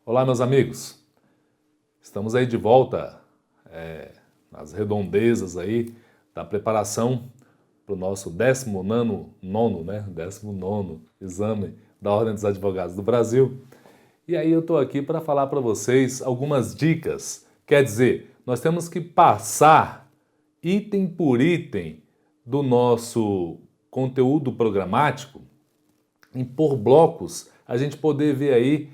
Olá, meus amigos. Estamos aí de volta nas redondezas aí da preparação para o nosso 19º exame da Ordem dos Advogados do Brasil. E aí eu estou aqui para falar para vocês algumas dicas. Quer dizer, nós temos que passar item por item do nosso conteúdo programático por blocos, a gente poder ver aí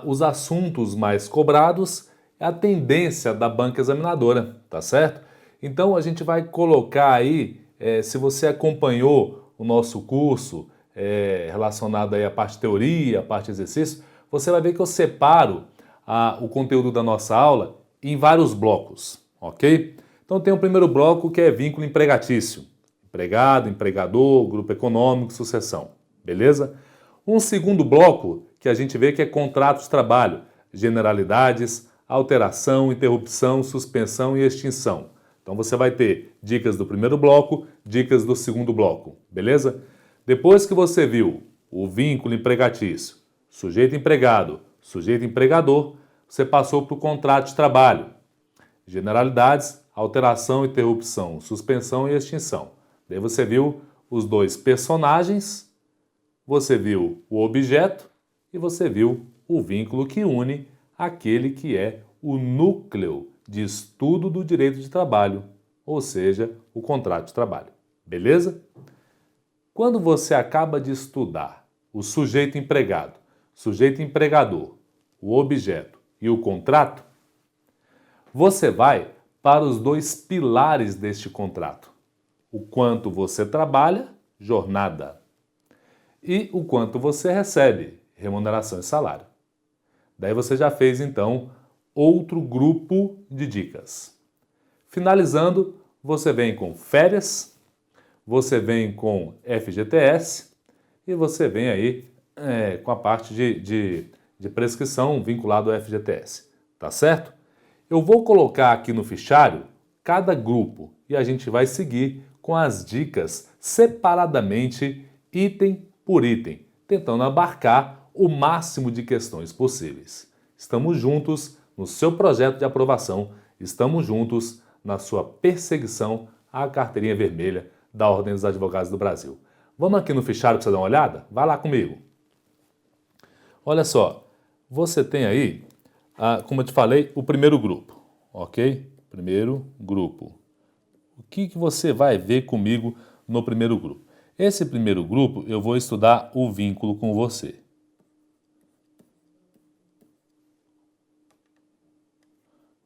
os assuntos mais cobrados, a tendência da banca examinadora, tá certo? Então a gente vai colocar aí, se você acompanhou o nosso curso relacionado aí à parte teoria, à parte exercício, você vai ver que eu separo o conteúdo da nossa aula em vários blocos, ok? Então tem o primeiro bloco que é vínculo empregatício, empregado, empregador, grupo econômico, sucessão, beleza? Um segundo bloco que a gente vê que é contrato de trabalho, generalidades, alteração, interrupção, suspensão e extinção. Então você vai ter dicas do primeiro bloco, dicas do segundo bloco, beleza? Depois que você viu o vínculo empregatício, sujeito empregado, sujeito empregador, você passou para o contrato de trabalho, generalidades, alteração, interrupção, suspensão e extinção. Daí você viu os dois personagens, você viu o objeto e você viu o vínculo que une aquele que é o núcleo de estudo do direito de trabalho, ou seja, o contrato de trabalho. Beleza? Quando você acaba de estudar o sujeito empregado, sujeito empregador, o objeto e o contrato, você vai para os dois pilares deste contrato. O quanto você trabalha, jornada, e o quanto você recebe, remuneração e salário. Daí você já fez, então, outro grupo de dicas. Finalizando, você vem com férias, você vem com FGTS e você vem aí com a parte de prescrição vinculado ao FGTS. Tá certo? Eu vou colocar aqui no fichário cada grupo e a gente vai seguir com as dicas separadamente, item por item, tentando abarcar o máximo de questões possíveis. Estamos juntos no seu projeto de aprovação, estamos juntos na sua perseguição à carteirinha vermelha da Ordem dos Advogados do Brasil. Vamos aqui no fichário para você dar uma olhada? Vai lá comigo. Olha só, você tem aí, como eu te falei, o primeiro grupo, ok? Primeiro grupo. O que você vai ver comigo no primeiro grupo? Esse primeiro grupo eu vou estudar o vínculo com você.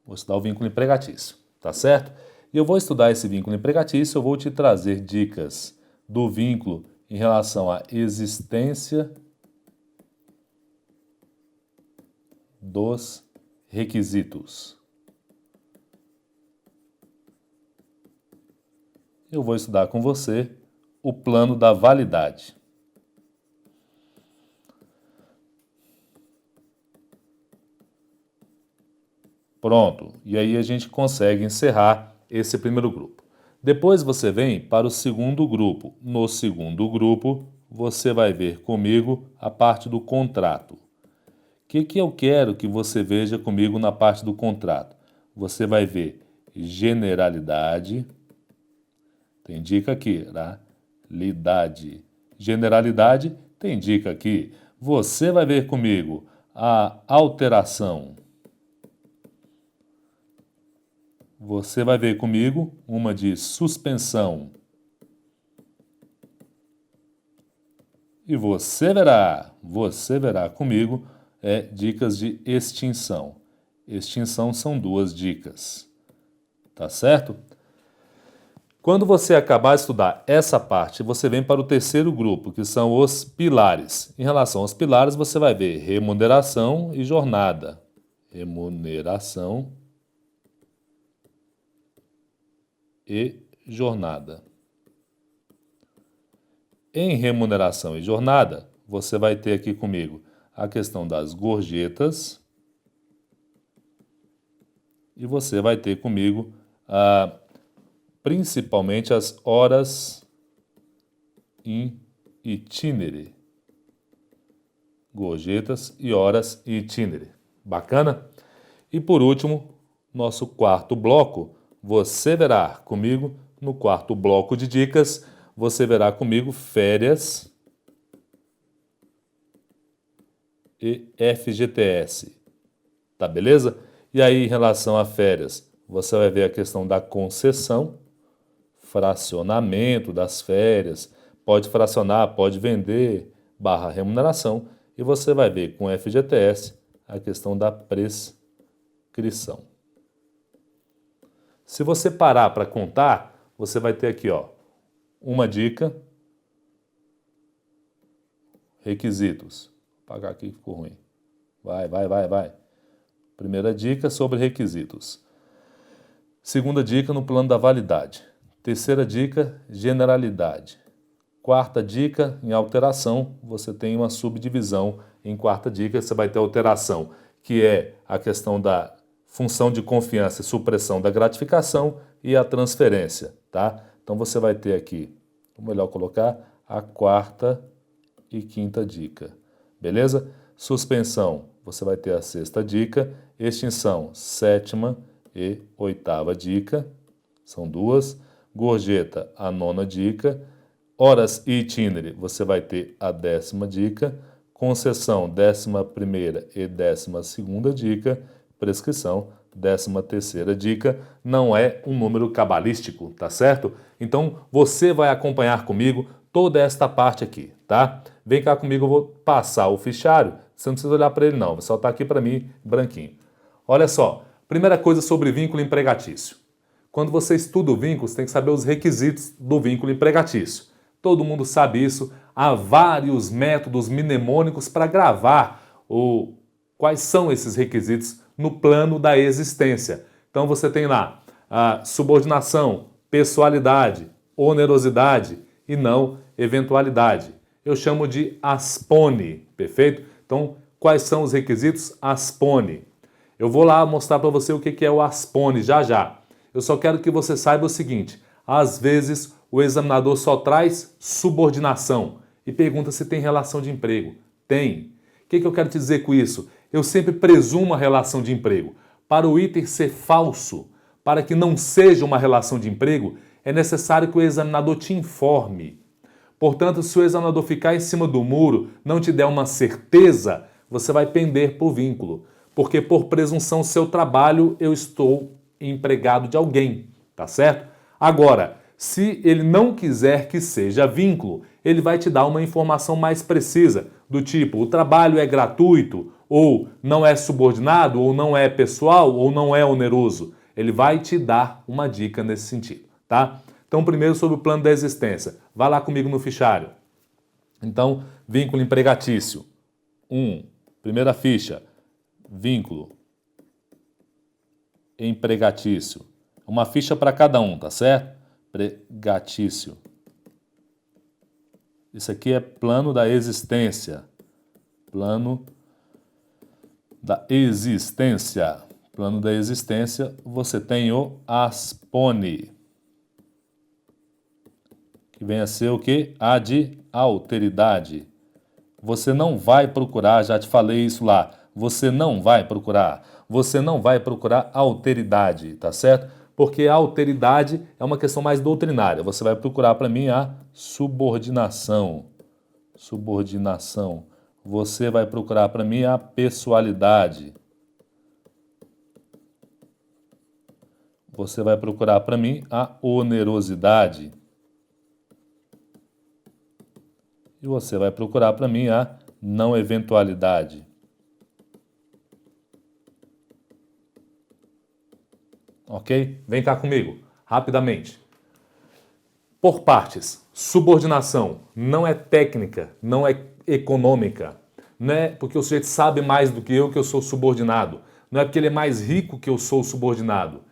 Vou estudar o vínculo empregatício, tá certo? E eu vou estudar esse vínculo empregatício, eu vou te trazer dicas do vínculo em relação à existência dos requisitos. Eu vou estudar com você o plano da validade. Pronto, e aí a gente consegue encerrar esse primeiro grupo. Depois você vem para o segundo grupo. No segundo grupo, você vai ver comigo a parte do contrato. O que eu quero que você veja comigo na parte do contrato? Você vai ver generalidade, tem dica aqui, tá? Generalidade, tem dica aqui. Você vai ver comigo a alteração. Você vai ver comigo uma de suspensão. E você verá comigo dicas de extinção. Extinção são duas dicas. Tá certo? Quando você acabar de estudar essa parte, você vem para o terceiro grupo, que são os pilares. Em relação aos pilares, você vai ver remuneração e jornada. Remuneração e jornada. Em remuneração e jornada, você vai ter aqui comigo a questão das gorjetas e você vai ter comigo principalmente as horas in itinere. Gorjetas e horas in itinere. Bacana? E por último, nosso quarto bloco, você verá comigo, no quarto bloco de dicas, você verá comigo férias e FGTS. Tá beleza? E aí, em relação a férias, você vai ver a questão da concessão, fracionamento das férias, pode fracionar, pode vender, barra remuneração, e você vai ver com FGTS a questão da prescrição. Se você parar para contar, você vai ter aqui, ó, uma dica, requisitos. Vou apagar aqui, ficou ruim. Vai. Primeira dica sobre requisitos. Segunda dica no plano da validade. Terceira dica, generalidade. Quarta dica, em alteração, você tem uma subdivisão. Em quarta dica, você vai ter alteração, que é a questão da função de confiança e supressão da gratificação e a transferência, tá? Então você vai ter aqui, ou melhor colocar, a quarta e quinta dica, beleza? Suspensão, você vai ter a sexta dica. Extinção, sétima e oitava dica, são duas. Gorjeta, a nona dica. Horas e itinere, você vai ter a 10ª dica. Concessão, 11ª e 12ª dica. Prescrição, 13ª dica. Não é um número cabalístico, tá certo? Então, você vai acompanhar comigo toda esta parte aqui, tá? Vem cá comigo, eu vou passar o fichário. Você não precisa olhar para ele não, vai só tá aqui para mim, branquinho. Olha só, primeira coisa sobre vínculo empregatício. Quando você estuda o vínculo, você tem que saber os requisitos do vínculo empregatício. Todo mundo sabe isso. Há vários métodos mnemônicos para gravar quais são esses requisitos no plano da existência. Então você tem lá a subordinação, pessoalidade, onerosidade e não eventualidade. Eu chamo de ASPONE, perfeito? Então, quais são os requisitos ASPONE? Eu vou lá mostrar para você o que é o ASPONE já. Eu só quero que você saiba o seguinte, às vezes o examinador só traz subordinação e pergunta se tem relação de emprego. Tem. O que eu quero te dizer com isso? Eu sempre presumo a relação de emprego. Para o item ser falso, para que não seja uma relação de emprego, é necessário que o examinador te informe. Portanto, se o examinador ficar em cima do muro, não te der uma certeza, você vai pender por vínculo. Porque por presunção seu trabalho, eu estou empregado de alguém, tá certo? Agora, se ele não quiser que seja vínculo, ele vai te dar uma informação mais precisa, do tipo, o trabalho é gratuito, ou não é subordinado, ou não é pessoal, ou não é oneroso. Ele vai te dar uma dica nesse sentido, tá? Então, primeiro sobre o plano da existência. Vá lá comigo no fichário. Então, vínculo empregatício. Primeira ficha. Vínculo empregatício. Uma ficha para cada um, tá certo? Empregatício. Isso aqui é plano da existência. Plano da existência. Plano da existência, você tem o ASPONE. Que vem a ser o quê? A de alteridade. Você não vai procurar, já te falei isso lá, você não vai procurar alteridade, tá certo? Porque a alteridade é uma questão mais doutrinária. Você vai procurar para mim a subordinação. Subordinação. Você vai procurar para mim a pessoalidade. Você vai procurar para mim a onerosidade. E você vai procurar para mim a não eventualidade. Ok? Vem cá comigo, rapidamente. Por partes, subordinação não é técnica, não é econômica. Não é porque o sujeito sabe mais do que eu sou subordinado. Não é porque ele é mais rico que eu sou subordinado.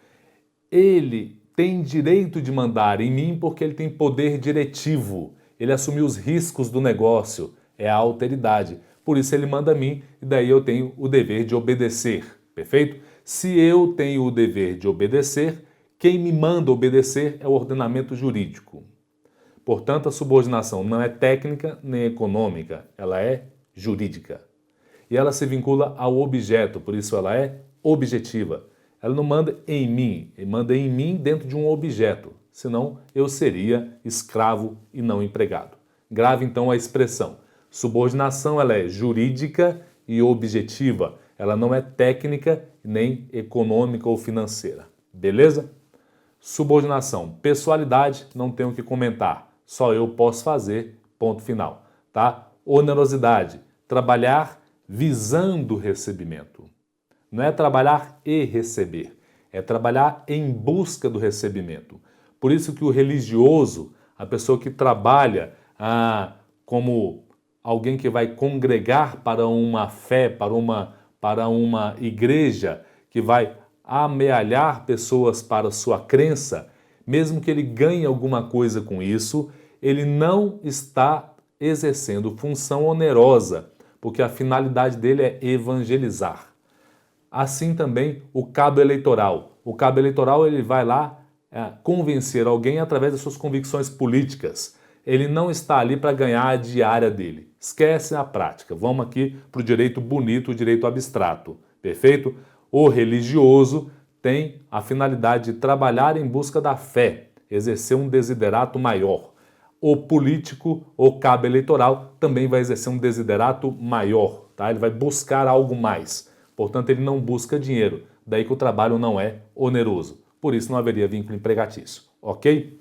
Ele tem direito de mandar em mim porque ele tem poder diretivo. Ele assumiu os riscos do negócio. É a alteridade. Por isso ele manda a mim e daí eu tenho o dever de obedecer. Perfeito? Se eu tenho o dever de obedecer, Quem me manda obedecer é o ordenamento jurídico. Portanto, a subordinação não é técnica nem econômica, ela é jurídica. E ela se vincula ao objeto, por isso ela é objetiva. Ela não manda em mim, ele manda em mim dentro de um objeto, senão eu seria escravo e não empregado. Grave então a expressão. Subordinação ela é jurídica e objetiva, ela não é técnica nem econômica ou financeira. Beleza? Subordinação, pessoalidade, não tenho o que comentar, só eu posso fazer, ponto final, tá? Onerosidade, trabalhar visando recebimento. Não é trabalhar e receber, é trabalhar em busca do recebimento. Por isso que o religioso, a pessoa que trabalha como alguém que vai congregar para uma fé, para uma igreja, que vai amealhar pessoas para a sua crença, mesmo que ele ganhe alguma coisa com isso, ele não está exercendo função onerosa, porque a finalidade dele é evangelizar. Assim também o cabo eleitoral. O cabo eleitoral ele vai lá convencer alguém através das suas convicções políticas. Ele não está ali para ganhar a diária dele. Esquece a prática. Vamos aqui para o direito bonito, o direito abstrato. Perfeito? O religioso tem a finalidade de trabalhar em busca da fé, exercer um desiderato maior. O político, o cabo eleitoral, também vai exercer um desiderato maior, tá? Ele vai buscar algo mais. Portanto, ele não busca dinheiro. Daí que o trabalho não é oneroso. Por isso não haveria vínculo empregatício, ok?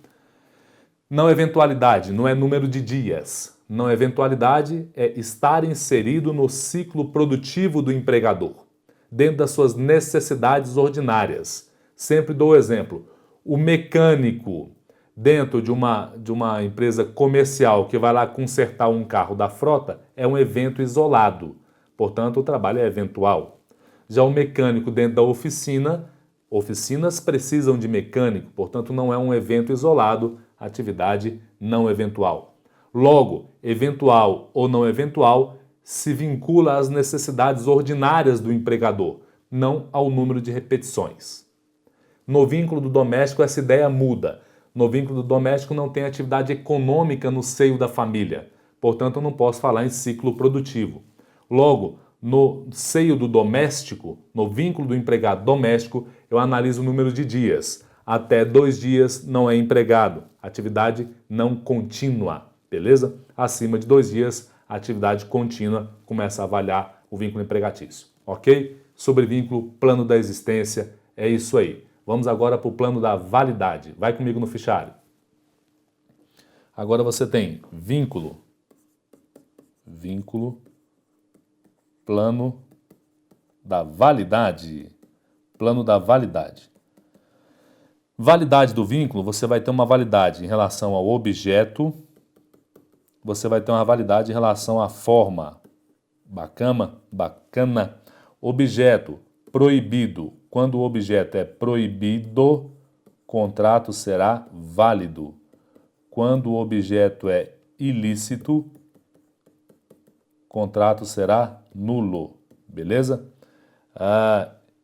Não eventualidade, não é número de dias. Não eventualidade é estar inserido no ciclo produtivo do empregador, dentro das suas necessidades ordinárias. Sempre dou o exemplo. O mecânico dentro de uma empresa comercial que vai lá consertar um carro da frota é um evento isolado. Portanto, o trabalho é eventual. Já o mecânico dentro da oficina, oficinas precisam de mecânico, portanto, não é um evento isolado, atividade não eventual. Logo, eventual ou não eventual se vincula às necessidades ordinárias do empregador, não ao número de repetições. No vínculo do doméstico, essa ideia muda. No vínculo do doméstico não tem atividade econômica no seio da família, portanto, eu não posso falar em ciclo produtivo. Logo, no seio do doméstico, no vínculo do empregado doméstico, eu analiso o número de dias. Até 2 dias não é empregado, atividade não contínua, beleza? Acima de 2 dias, atividade contínua, começa a avaliar o vínculo empregatício, ok? Sobre vínculo, plano da existência, é isso aí. Vamos agora para o plano da validade. Vai comigo no fichário. Agora você tem vínculo, plano da validade. Plano da validade. Validade do vínculo, você vai ter uma validade em relação ao objeto, você vai ter uma validade em relação à forma. Bacana. Objeto, proibido. Quando o objeto é proibido, contrato será válido. Quando o objeto é ilícito, contrato será nulo. Beleza?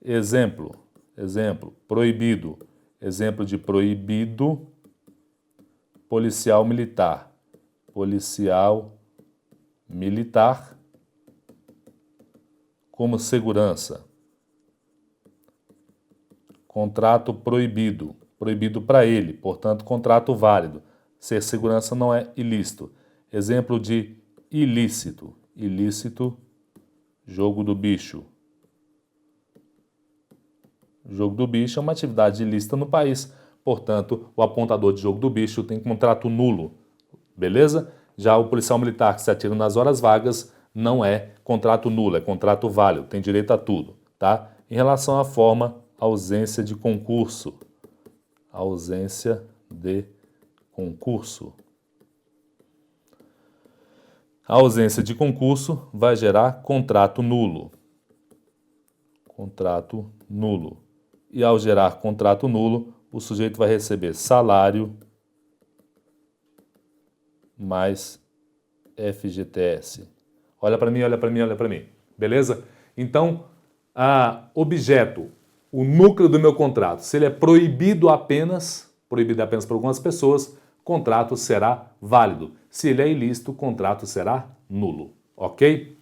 Exemplo, proibido. Exemplo de proibido, policial militar. Policial militar como segurança. Contrato proibido. Proibido para ele, portanto, contrato válido. Ser segurança não é ilícito. Exemplo de ilícito. Ilícito, jogo do bicho. Jogo do bicho é uma atividade ilícita no país, portanto, o apontador de jogo do bicho tem contrato nulo, beleza? Já o policial militar que se atira nas horas vagas não é contrato nulo, é contrato válido, tem direito a tudo, tá? Em relação à forma, ausência de concurso. Ausência de concurso. A ausência de concurso vai gerar contrato nulo. Contrato nulo. E ao gerar contrato nulo, o sujeito vai receber salário mais FGTS. Olha para mim. Beleza? Então, objeto. o núcleo do meu contrato. Se ele é proibido apenas para algumas pessoas, o contrato será válido. Se ele é ilícito, o contrato será nulo, ok?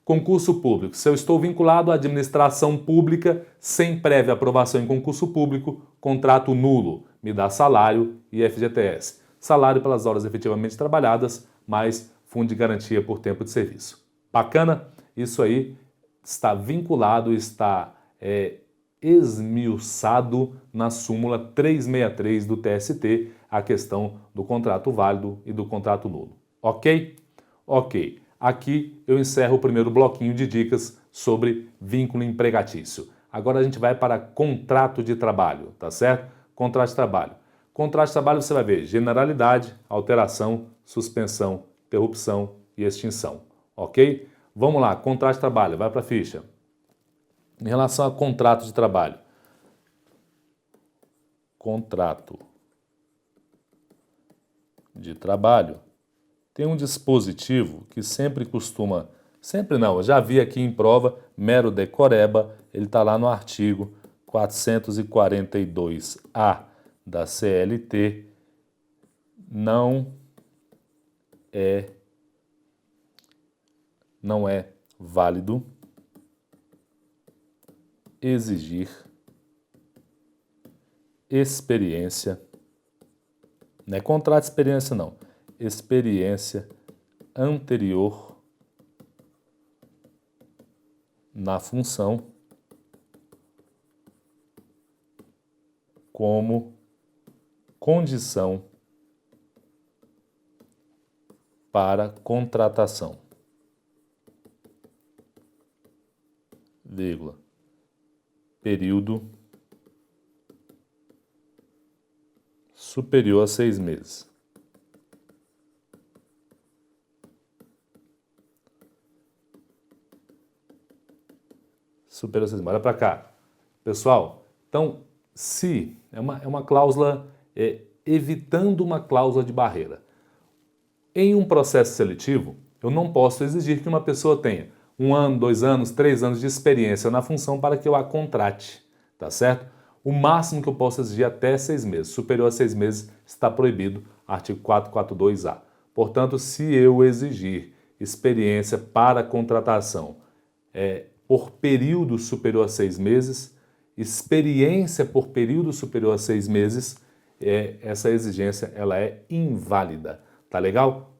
Concurso público. Se eu estou vinculado à administração pública sem prévia aprovação em concurso público, contrato nulo. Me dá salário e FGTS. Salário pelas horas efetivamente trabalhadas, mais fundo de garantia por tempo de serviço. Bacana? Isso aí está vinculado, está esmiuçado na súmula 363 do TST, a questão do contrato válido e do contrato nulo. Ok? Ok. Aqui eu encerro o primeiro bloquinho de dicas sobre vínculo empregatício. Agora a gente vai para contrato de trabalho, tá certo? Contrato de trabalho. Contrato de trabalho você vai ver generalidade, alteração, suspensão, interrupção e extinção. Ok? Vamos lá, contrato de trabalho, vai para a ficha. Em relação a contrato de trabalho. Contrato de trabalho. Tem um dispositivo que sempre costuma... Sempre não, eu já vi aqui em prova, mero decoreba, ele está lá no artigo 442A da CLT. Não é válido exigir experiência, não é contrato de experiência não, experiência anterior na função como condição para contratação, vírgula, período superior a 6 meses. Superior a 6 meses. Olha para cá. Pessoal, então, se é uma cláusula, evitando uma cláusula de barreira. Em um processo seletivo, eu não posso exigir que uma pessoa tenha 1 ano, 2 anos, 3 anos de experiência na função para que eu a contrate, tá certo? O máximo que eu posso exigir é até 6 meses. Superior a 6 meses está proibido, artigo 442A. Portanto, se eu exigir experiência para contratação por período superior a 6 meses, experiência por período superior a 6 meses, essa exigência ela é inválida. Tá legal?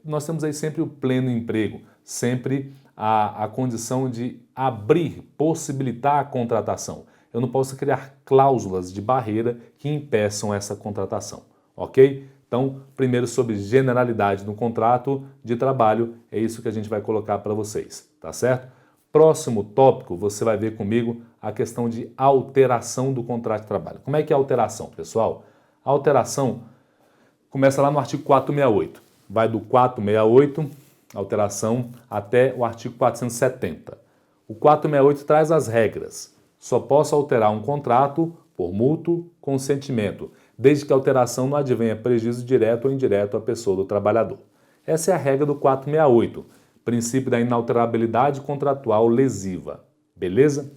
Nós temos aí sempre o pleno emprego, sempre a condição de abrir, possibilitar a contratação. Eu não posso criar cláusulas de barreira que impeçam essa contratação, ok? Então, primeiro sobre generalidade no contrato de trabalho, é isso que a gente vai colocar para vocês, tá certo? Próximo tópico, você vai ver comigo a questão de alteração do contrato de trabalho. Como é que é a alteração, pessoal? A alteração começa lá no artigo 468, vai do 468, alteração, até o artigo 470. O 468 traz as regras. Só posso alterar um contrato por mútuo consentimento, desde que a alteração não advenha prejuízo direto ou indireto à pessoa do trabalhador. Essa é a regra do 468, princípio da inalterabilidade contratual lesiva. Beleza?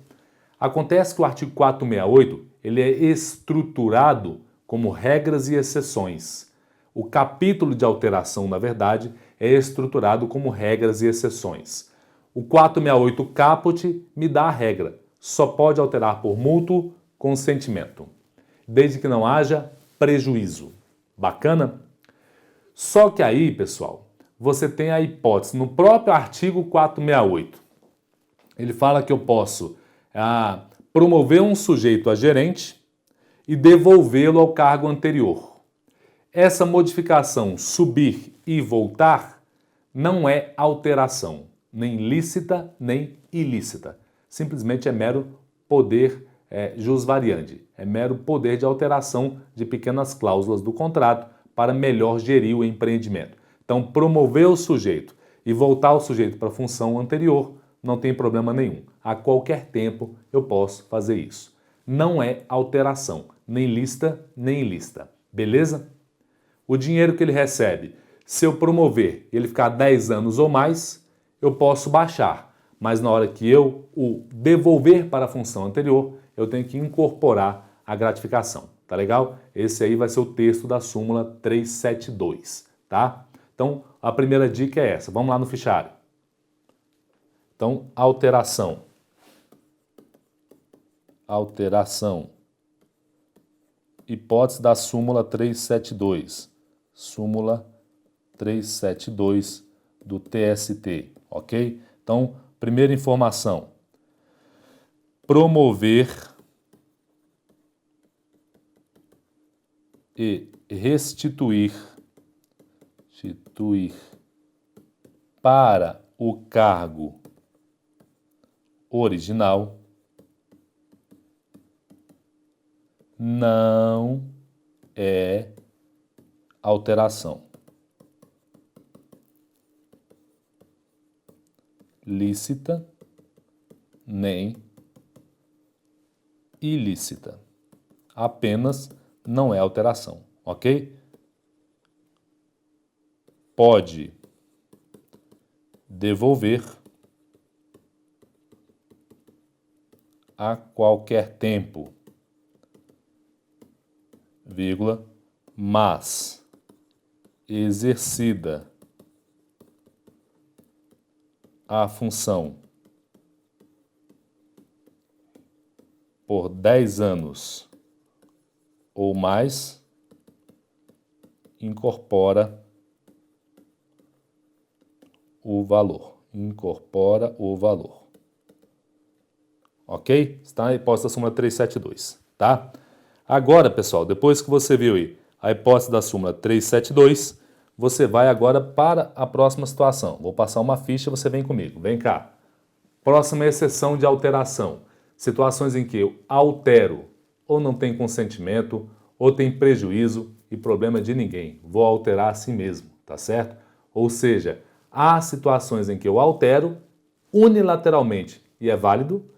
Acontece que o artigo 468 ele é estruturado como regras e exceções. O capítulo de alteração, na verdade, é estruturado como regras e exceções. O 468 caput me dá a regra. Só pode alterar por mútuo consentimento, desde que não haja prejuízo. Bacana? Só que aí, pessoal, você tem a hipótese, no próprio artigo 468, ele fala que eu posso promover um sujeito a gerente e devolvê-lo ao cargo anterior. Essa modificação, subir e voltar, não é alteração, nem lícita nem ilícita. Simplesmente é mero poder jus variandi, é mero poder de alteração de pequenas cláusulas do contrato para melhor gerir o empreendimento. Então, promover o sujeito e voltar o sujeito para a função anterior não tem problema nenhum. A qualquer tempo eu posso fazer isso. Não é alteração, nem lícita nem ilícita. Beleza? O dinheiro que ele recebe, se eu promover e ele ficar 10 anos ou mais, eu posso baixar. Mas na hora que eu o devolver para a função anterior, eu tenho que incorporar a gratificação, tá legal? Esse aí vai ser o texto da súmula 372, tá? Então, a primeira dica é essa. Vamos lá no fichário. Então, alteração. Alteração. Hipótese da súmula 372. Súmula 372 do TST, ok? Então, primeira informação. Promover e restituir para o cargo original não é alteração lícita nem ilícita. Apenas não é alteração, ok? Pode devolver a qualquer tempo, vírgula, mas exercida a função por 10 anos ou mais, incorpora o valor. Incorpora o valor. Ok? Está a hipótese da súmula 372, tá? Agora, pessoal, depois que você viu aí a hipótese da súmula 372, você vai agora para a próxima situação. Vou passar uma ficha, você vem comigo. Vem cá. Próxima exceção de alteração. Situações em que eu altero ou não tem consentimento, ou tem prejuízo e problema de ninguém. Vou alterar assim mesmo, tá certo? Ou seja, há situações em que eu altero unilateralmente e é válido,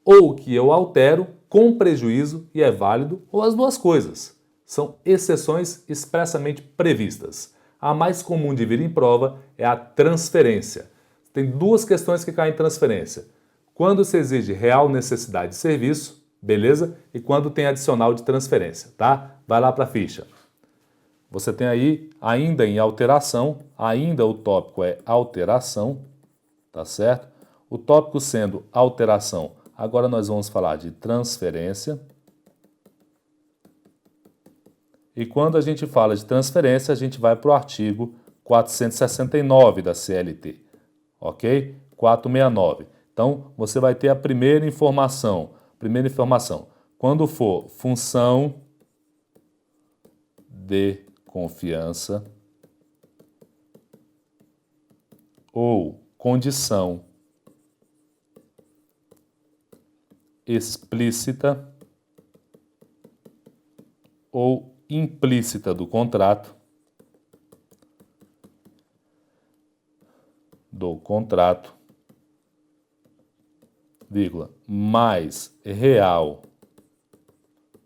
ou que eu altero com prejuízo e é válido, ou as duas coisas. São exceções expressamente previstas. A mais comum de vir em prova é a transferência. Tem duas questões que caem em transferência. Quando se exige real necessidade de serviço, beleza? E quando tem adicional de transferência, tá? Vai lá para a ficha. Você tem aí, ainda em alteração, ainda o tópico é alteração, tá certo? O tópico sendo alteração, agora nós vamos falar de transferência. E quando a gente fala de transferência, a gente vai para o artigo 469 da CLT, ok? 469. Então, você vai ter a primeira informação. Quando for função de confiança ou condição explícita ou implícita do contrato, vírgula, mais real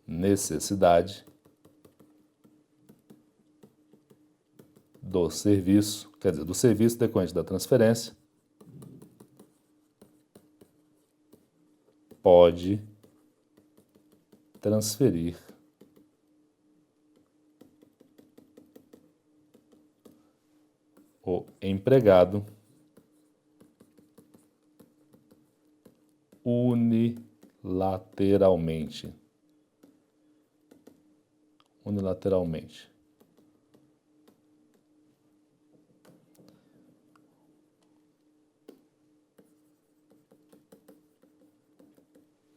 necessidade do serviço, quer dizer, do serviço decorrente da transferência, pode transferir o empregado unilateralmente.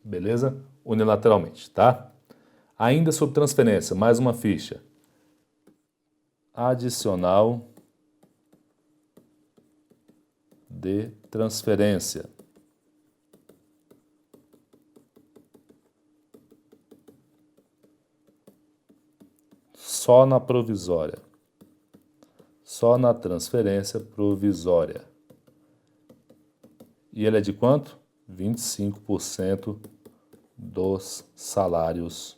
Beleza? Unilateralmente, tá? Ainda sobre transferência, mais uma ficha. Adicional de transferência. Só na provisória. Só na transferência provisória. E ele é de quanto? 25% dos salários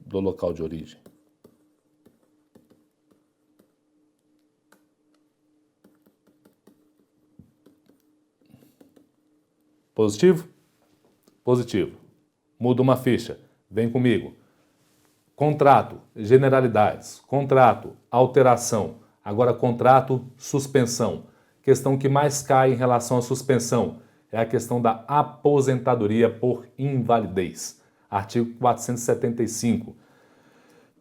do local de origem. Positivo? Positivo. Muda uma ficha. Vem comigo. Contrato, generalidades. Contrato, alteração. Agora, contrato, suspensão. Questão que mais cai em relação à suspensão é a questão da aposentadoria por invalidez. Artigo 475.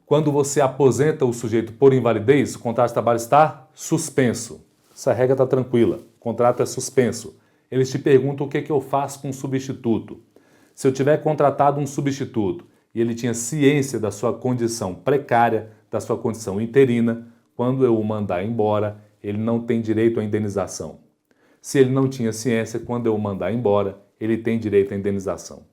Quando você aposenta o sujeito por invalidez, o contrato de trabalho está suspenso. Essa regra está tranquila. O contrato é suspenso. Eles te perguntam o que eu faço com o substituto. Se eu tiver contratado um substituto e ele tinha ciência da sua condição precária, da sua condição interina, quando eu o mandar embora, ele não tem direito à indenização. Se ele não tinha ciência, quando eu o mandar embora, ele tem direito à indenização.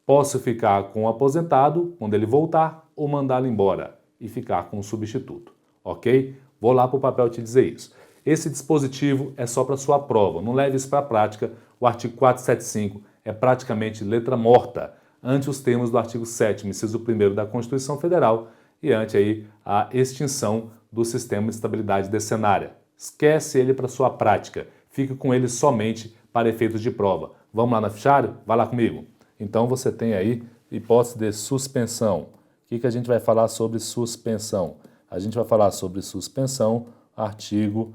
Posso ficar com o aposentado quando ele voltar ou mandá-lo embora e ficar com o substituto, ok? Vou lá para o papel te dizer isso. Esse dispositivo é só para sua prova, não leve isso para a prática. O artigo 475 é praticamente letra morta ante os termos do artigo 7º, inciso 1º da Constituição Federal e ante aí a extinção do sistema de estabilidade decenária. Esquece ele para sua prática, fique com ele somente para efeitos de prova. Vamos lá na fichário? Vai lá comigo. Então você tem aí hipótese de suspensão. O que a gente vai falar sobre suspensão? A gente vai falar sobre suspensão, artigo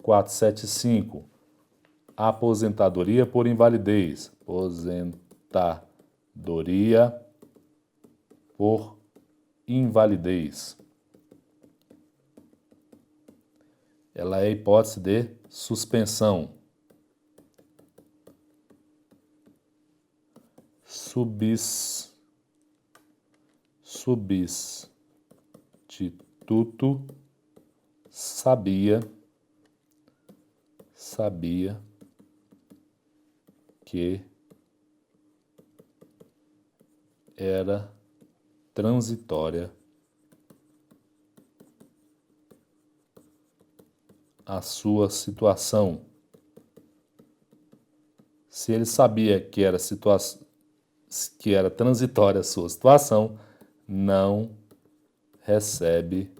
475. Aposentadoria por invalidez. Aposentadoria por invalidez. Ela é hipótese de suspensão. Substituto sabia que era transitória a sua situação. Se ele sabia que era transitória a sua situação, não recebe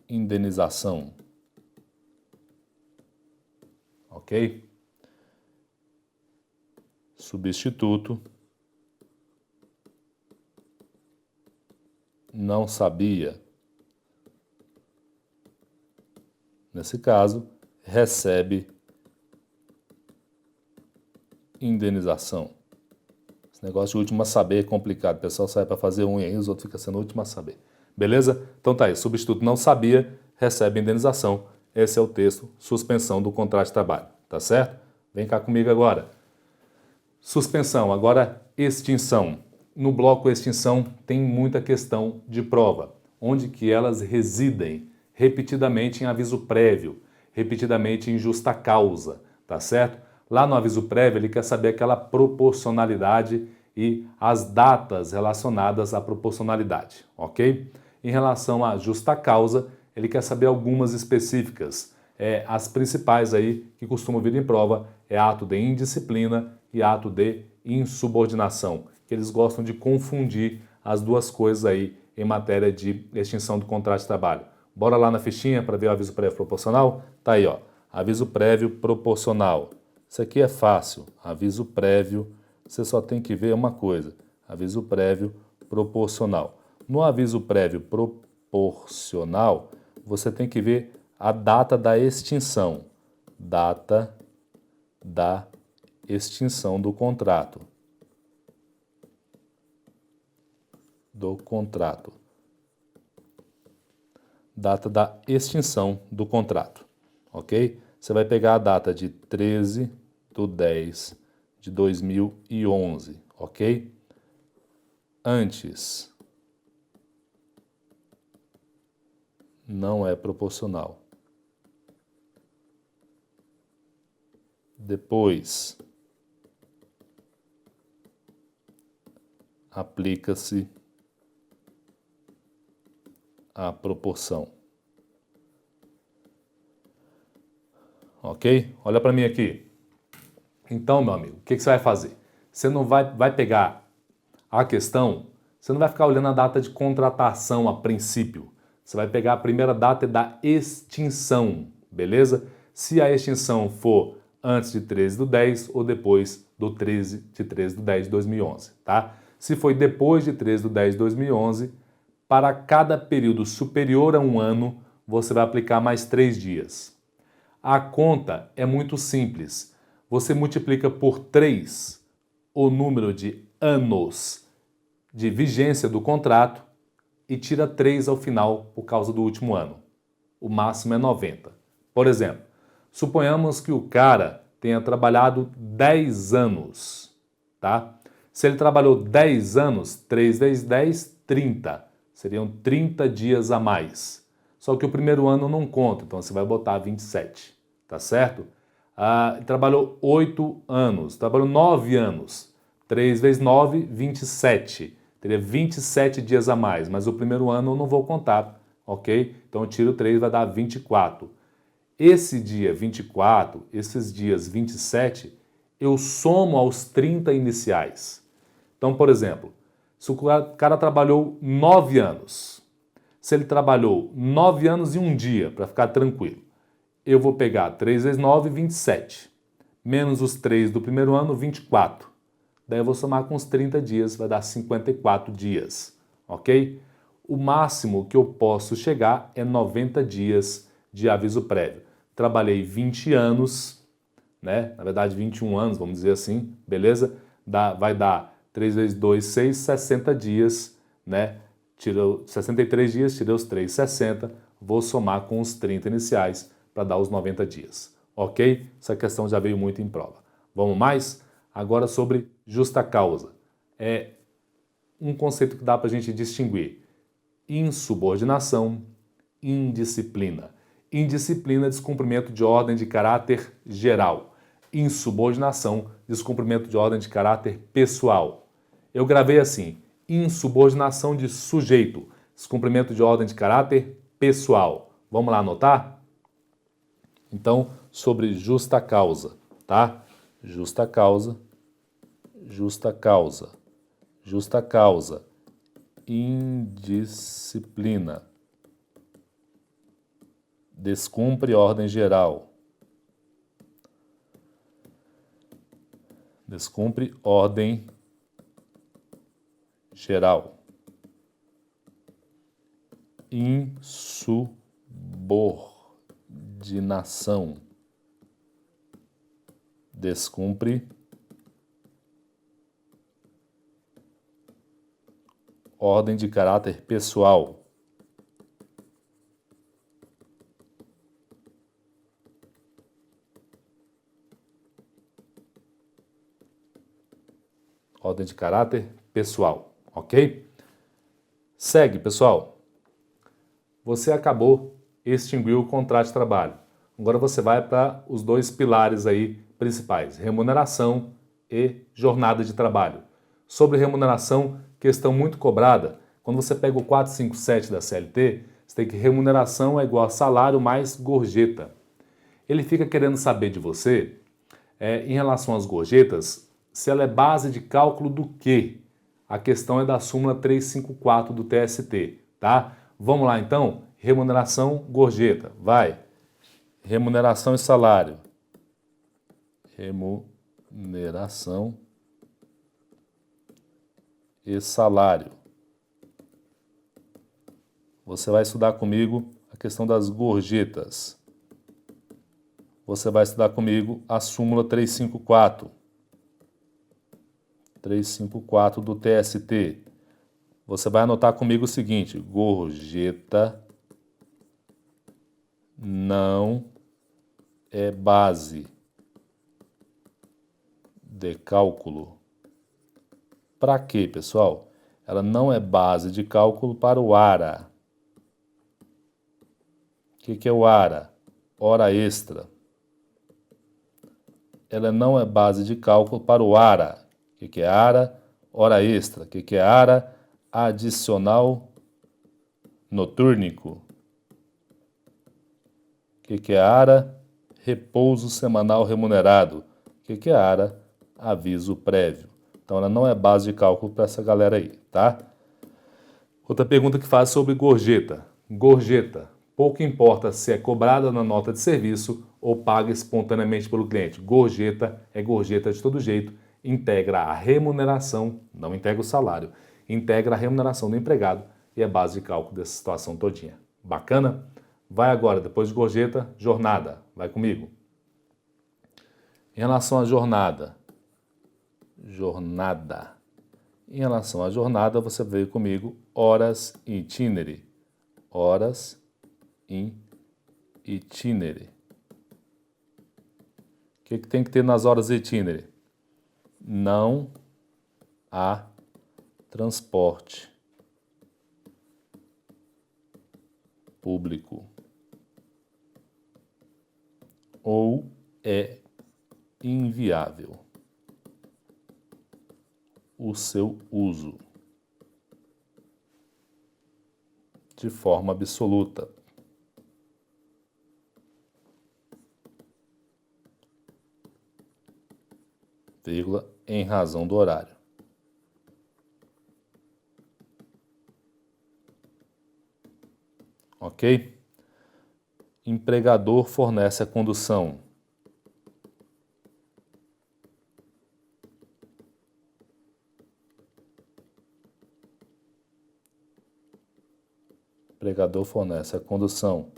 indenização. Ok? Substituto não sabia. Nesse caso, recebe indenização. Esse negócio de último a saber é complicado. O pessoal sai para fazer um e aí os outros ficam sendo o último a saber. Beleza? Então tá aí. Substituto não sabia, recebe indenização. Esse é o texto, suspensão do contrato de trabalho. Tá certo? Vem cá comigo agora. Suspensão, agora extinção. No bloco extinção tem muita questão de prova. Onde que elas residem? Repetidamente em aviso prévio, repetidamente em justa causa, tá certo? Lá no aviso prévio ele quer saber aquela proporcionalidade e as datas relacionadas à proporcionalidade, ok? Em relação à justa causa, ele quer saber algumas específicas. As principais aí que costumam vir em prova é ato de indisciplina e ato de insubordinação, que eles gostam de confundir as duas coisas aí em matéria de extinção do contrato de trabalho. Bora lá na fichinha para ver o aviso prévio proporcional? Tá aí, ó. Aviso prévio proporcional. Isso aqui é fácil. Aviso prévio, você só tem que ver uma coisa. Aviso prévio proporcional. No aviso prévio proporcional, você tem que ver a data da extinção. Data da extinção do contrato. Data da extinção do contrato, ok? Você vai pegar a data de 13/10/2011, ok? Antes não é proporcional. Depois aplica-se a proporção. Ok? Olha para mim aqui. Então, meu amigo, o que você vai fazer? Você não vai pegar a questão, você não vai ficar olhando a data de contratação a princípio. Você vai pegar a primeira data da extinção, beleza? Se a extinção for antes de 13/10 ou depois do 13 de 13/10 de 2011, tá? Se foi depois de 13/10 de 2011, para cada período superior a um ano, você vai aplicar mais 3 dias. A conta é muito simples. Você multiplica por 3 o número de anos de vigência do contrato e tira 3 ao final por causa do último ano. O máximo é 90. Por exemplo, suponhamos que o cara tenha trabalhado 10 anos, tá? Se ele trabalhou 10 anos, 3 vezes 10, 30. Seriam 30 dias a mais. Só que o primeiro ano não conta, então você vai botar 27, tá certo? Trabalhou 8 anos, trabalhou 9 anos. 3 vezes 9, 27. Teria 27 dias a mais, mas o primeiro ano eu não vou contar, ok? Então eu tiro 3, vai dar 24. Esse dia 24, esses dias 27, eu somo aos 30 iniciais. Então, por exemplo, se o cara trabalhou 9 anos, se ele trabalhou 9 anos e um dia, para ficar tranquilo, eu vou pegar 3 vezes 9, 27, menos os 3 do primeiro ano, 24. Daí eu vou somar com os 30 dias, vai dar 54 dias, ok? O máximo que eu posso chegar é 90 dias de aviso prévio. Trabalhei 20 anos, né? Na verdade 21 anos, vamos dizer assim, beleza? Vai dar 3 vezes 2, 6, 60 dias, né? Tirou 63 dias, tirei os 3, 60, vou somar com os 30 iniciais para dar os 90 dias, ok? Essa questão já veio muito em prova. Vamos mais? Agora sobre justa causa. É um conceito que dá para a gente distinguir insubordinação, indisciplina. Indisciplina é descumprimento de ordem de caráter geral. Insubordinação, descumprimento de ordem de caráter pessoal. Eu gravei assim, insubordinação de sujeito, descumprimento de ordem de caráter pessoal. Vamos lá anotar? Então, sobre justa causa, tá? Justa causa, justa causa, justa causa, indisciplina, descumpre ordem geral, descumpre ordem geral, insubordinação, descumpre ordem de caráter pessoal, ordem de caráter pessoal, ok? Segue, pessoal. Você acabou, extinguiu o contrato de trabalho. Agora você vai para os 2 pilares aí principais, remuneração e jornada de trabalho. Sobre remuneração, questão muito cobrada, quando você pega o 457 da CLT, você tem que remuneração é igual a salário mais gorjeta. Ele fica querendo saber de você, em relação às gorjetas, se ela é base de cálculo do quê? A questão é da súmula 354 do TST, tá? Vamos lá então? Remuneração, gorjeta, vai. Remuneração e salário. Remuneração e salário. Você vai estudar comigo a questão das gorjetas. Você vai estudar comigo a súmula 354. 354 do TST. Você vai anotar comigo o seguinte: gorjeta não é base de cálculo. Para quê, pessoal? Ela não é base de cálculo para o ARA. O que é o ARA? Hora extra. Ela não é base de cálculo para o ARA. O que é ARA? Hora extra. O que é ARA? Adicional notúrnico. O que é ARA? Repouso semanal remunerado. O que é ARA? Aviso prévio. Então ela não é base de cálculo para essa galera aí, tá? Outra pergunta que faz sobre gorjeta. Gorjeta pouco importa se é cobrada na nota de serviço ou paga espontaneamente pelo cliente. Gorjeta é gorjeta de todo jeito, integra a remuneração, não integra o salário, integra a remuneração do empregado e é base de cálculo dessa situação todinha. Bacana? Vai agora, depois de gorjeta, jornada. Vai comigo. Em relação à jornada, Em relação à jornada, você veio comigo horas itinerary. Horas itinerary. O que tem que ter nas horas itinerary? Não há transporte público ou é inviável o seu uso de forma absoluta. Vírgula, em razão do horário. Ok? Empregador fornece a condução. Empregador fornece a condução.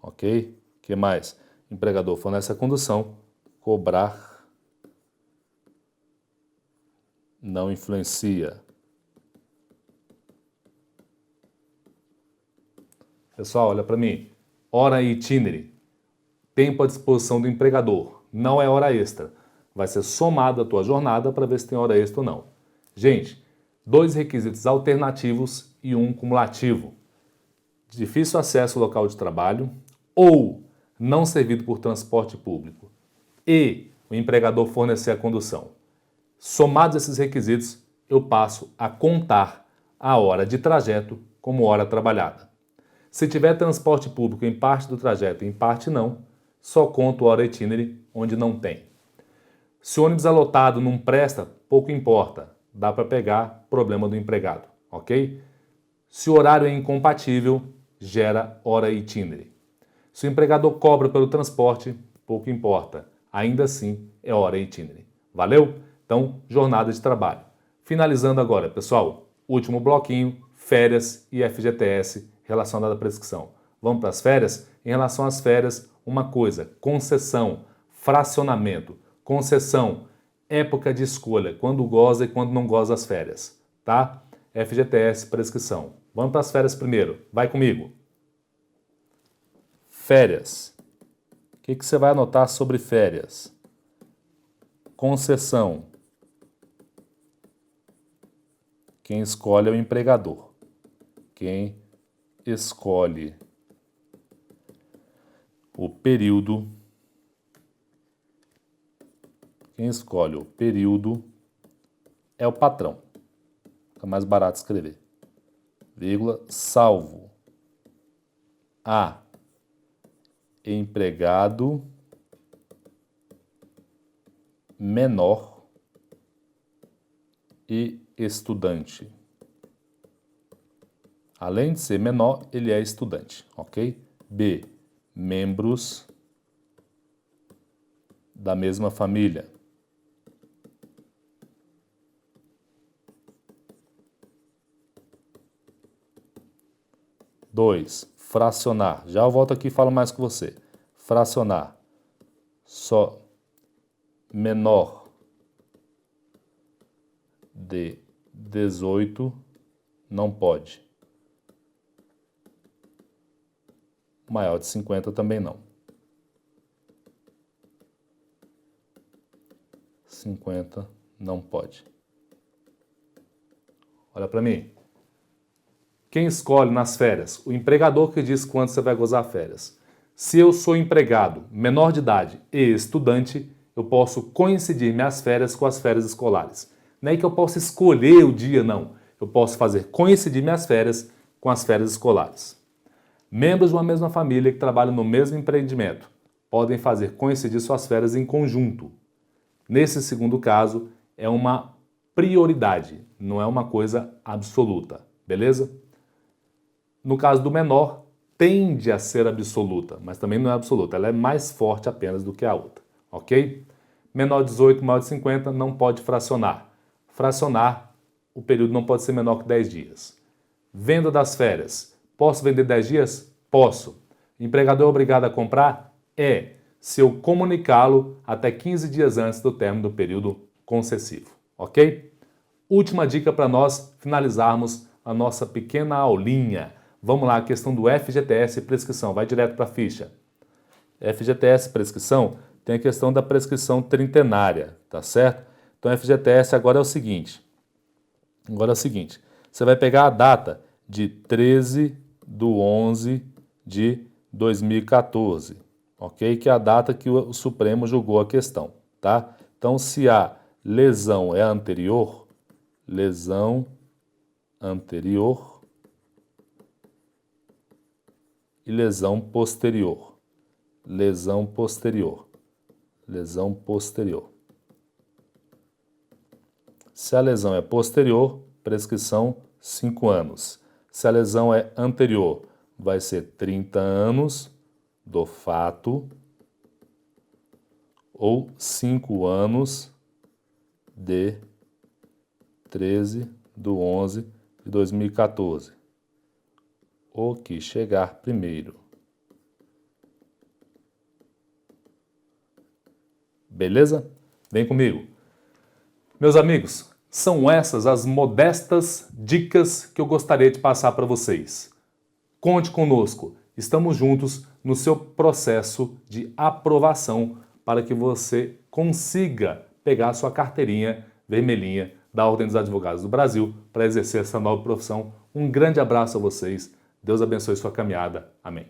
Ok? O que mais? Empregador fornece a condução. Cobrar não influencia. Pessoal, olha para mim. Hora itinerary. Tempo à disposição do empregador. Não é hora extra. Vai ser somado à tua jornada para ver se tem hora extra ou não. Gente, 2 requisitos alternativos e um cumulativo. Difícil acesso ao local de trabalho ou não servido por transporte público e o empregador fornecer a condução. Somados esses requisitos, eu passo a contar a hora de trajeto como hora trabalhada. Se tiver transporte público em parte do trajeto e em parte não, só conto hora itinerary onde não tem. Se o ônibus é lotado não presta, pouco importa. Dá para pegar problema do empregado, ok? Se o horário é incompatível, gera hora itinerary. Se o empregador cobra pelo transporte, pouco importa. Ainda assim, é hora itinerary. Valeu? Então, jornada de trabalho. Finalizando agora, pessoal, último bloquinho, férias e FGTS relacionado à prescrição. Vamos para as férias? Em relação às férias, uma coisa, concessão, fracionamento. Concessão, época de escolha, quando goza e quando não goza as férias, tá? FGTS, prescrição. Vamos para as férias primeiro. Vai comigo. Férias. O que você vai anotar sobre férias? Concessão. Quem escolhe é o empregador. Quem escolhe o período. Quem escolhe o período é o patrão. Fica mais barato escrever. Vírgula, salvo a empregado menor e estudante. Além de ser menor, ele é estudante, ok? B, membros da mesma família. Dois, fracionar. Já eu volto aqui e falo mais com você. Fracionar. Só menor de 18 não pode. Maior de 50 também não. 50 não pode. Olha para mim. Quem escolhe nas férias? O empregador que diz quando você vai gozar férias. Se eu sou empregado, menor de idade e estudante, eu posso coincidir minhas férias com as férias escolares. Não é que eu possa escolher o dia, não. Eu posso fazer coincidir minhas férias com as férias escolares. Membros de uma mesma família que trabalham no mesmo empreendimento podem fazer coincidir suas férias em conjunto. Nesse segundo caso, é uma prioridade, não é uma coisa absoluta, beleza? No caso do menor, tende a ser absoluta, mas também não é absoluta, ela é mais forte apenas do que a outra, ok? Menor de 18, maior de 50, não pode fracionar. Fracionar, o período não pode ser menor que 10 dias. Venda das férias. Posso vender 10 dias? Posso. Empregador é obrigado a comprar? É, se eu comunicá-lo até 15 dias antes do término do período concessivo, ok? Última dica para nós finalizarmos a nossa pequena aulinha. Vamos lá, a questão do FGTS e prescrição. Vai direto para a ficha. FGTS e prescrição tem a questão da prescrição trintenária, tá certo? Então, FGTS agora é o seguinte. Você vai pegar a data de 13/11 de 2014, ok? Que é a data que o Supremo julgou a questão, tá? Então, se a lesão é anterior, e lesão posterior. Se a lesão é posterior, prescrição 5 anos. Se a lesão é anterior, vai ser 30 anos do fato ou 5 anos de 13/11 de 2014. O que chegar primeiro. Beleza? Vem comigo. Meus amigos, são essas as modestas dicas que eu gostaria de passar para vocês. Conte conosco. Estamos juntos no seu processo de aprovação para que você consiga pegar a sua carteirinha vermelhinha da Ordem dos Advogados do Brasil para exercer essa nova profissão. Um grande abraço a vocês. Deus abençoe sua caminhada. Amém.